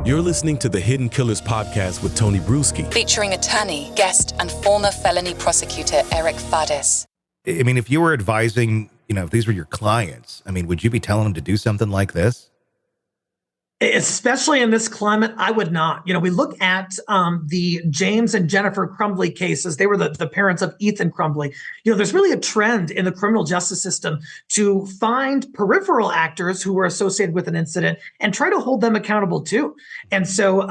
You're listening to the Hidden Killers podcast with Tony Brueski, featuring attorney, guest, and former felony prosecutor Eric Faddis. I mean, if you were advising, if these were your clients, would you be telling them to do something like this? Especially in this climate, I would not. We look at the James and Jennifer Crumbly cases. They were the parents of Ethan Crumbly. There's really a trend in the criminal justice system to find peripheral actors who were associated with an incident and try to hold them accountable too. And so,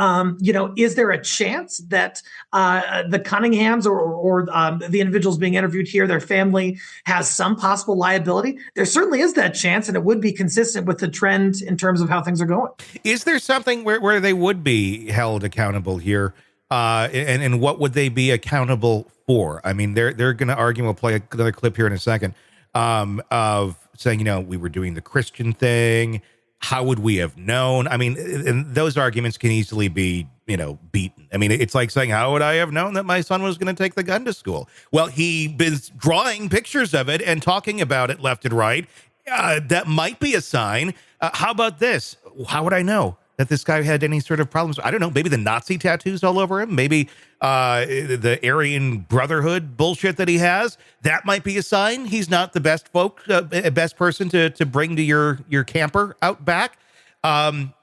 is there a chance that the Cunninghams or the individuals being interviewed here, their family, has some possible liability? There certainly is that chance, and it would be consistent with the trend in terms of how things are going. Is there something where they would be held accountable here? And what would they be accountable for? They're going to argue, we'll play another clip here in a second, of saying, we were doing the Christian thing. How would we have known? And those arguments can easily be, beaten. It's like saying, how would I have known that my son was going to take the gun to school? Well, he been drawing pictures of it and talking about it left and right. That might be a sign. How about this? How would I know that this guy had any sort of problems? I don't know. Maybe the Nazi tattoos all over him. Maybe the Aryan Brotherhood bullshit that he has. That might be a sign he's not the best best person to bring to your camper out back.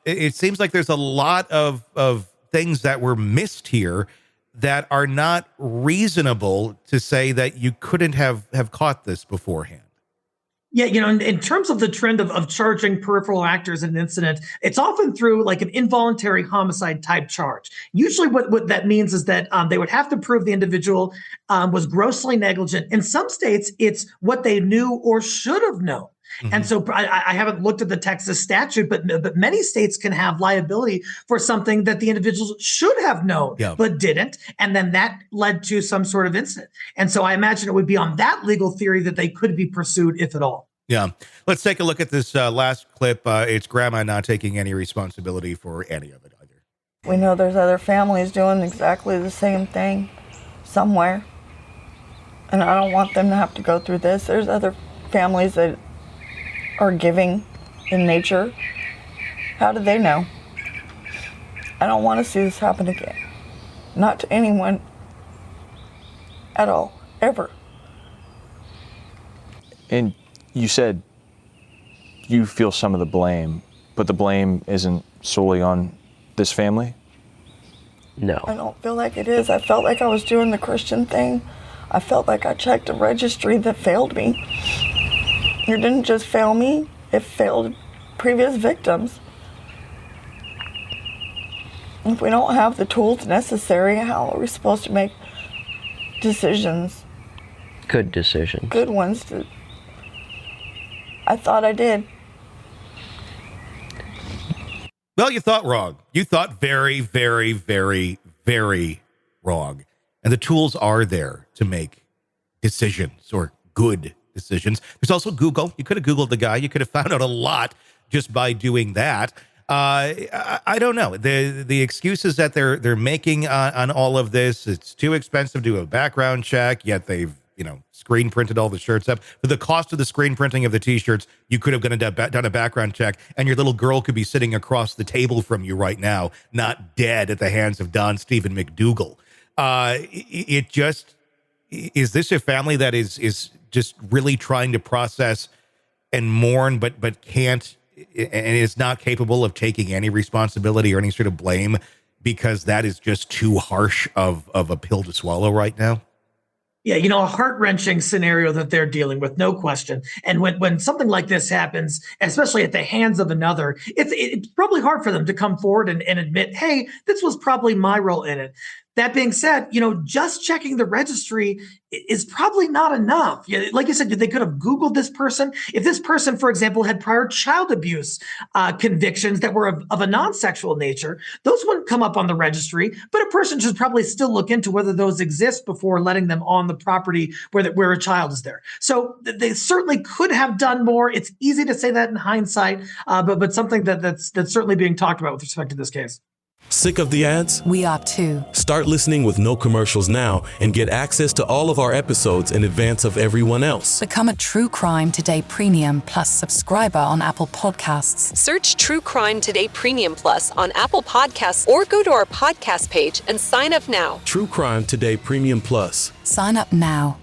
It seems like there's a lot of things that were missed here that are not reasonable to say that you couldn't have caught this beforehand. Yeah, in terms of the trend of charging peripheral actors in an incident, it's often through like an involuntary homicide type charge. Usually what that means is that they would have to prove the individual was grossly negligent. In some states, it's what they knew or should have known. Mm-hmm. And so I haven't looked at the Texas statute, but many states can have liability for something that the individuals should have known, but didn't. And then that led to some sort of incident. And so I imagine it would be on that legal theory that they could be pursued, if at all. Yeah. Let's take a look at this last clip. It's grandma not taking any responsibility for any of it either. We know there's other families doing exactly the same thing somewhere. And I don't want them to have to go through this. There's other families that are giving in nature. How do they know? I don't want to see this happen again. Not to anyone at all, ever. And you said you feel some of the blame, but the blame isn't solely on this family? No. I don't feel like it is. I felt like I was doing the Christian thing. I felt like I checked a registry that failed me. It didn't just fail me, it failed previous victims. If we don't have the tools necessary, how are we supposed to make decisions? Good decisions. Good ones. I thought I did. Well, you thought wrong. You thought very, very, very, very wrong. And the tools are there to make decisions, or good decisions. There's also Google. You could have Googled the guy. You could have found out a lot just by doing that. I don't know. The excuses that they're making on all of this, it's too expensive to do a background check, yet they've screen printed all the shirts up. For the cost of the screen printing of the T-shirts, you could have done a background check, and your little girl could be sitting across the table from you right now, not dead at the hands of Don Steven McDougal. Is this a family that is just really trying to process and mourn, but can't, and is not capable of taking any responsibility or any sort of blame because that is just too harsh of a pill to swallow right now? Yeah, a heart-wrenching scenario that they're dealing with, no question. And when something like this happens, especially at the hands of another, it's probably hard for them to come forward and admit, hey, this was probably my role in it. That being said, just checking the registry is probably not enough. Like you said, they could have Googled this person. If this person, for example, had prior child abuse convictions that were of a non-sexual nature, those wouldn't come up on the registry, but a person should probably still look into whether those exist before letting them on the property where a child is there. So they certainly could have done more. It's easy to say that in hindsight, but something that's certainly being talked about with respect to this case. Sick of the ads? We are too. Start listening with no commercials now and get access to all of our episodes in advance of everyone else. Become a True Crime Today Premium Plus subscriber on Apple Podcasts. Search True Crime Today Premium Plus on Apple Podcasts or go to our podcast page and sign up now. True Crime Today Premium Plus. Sign up now.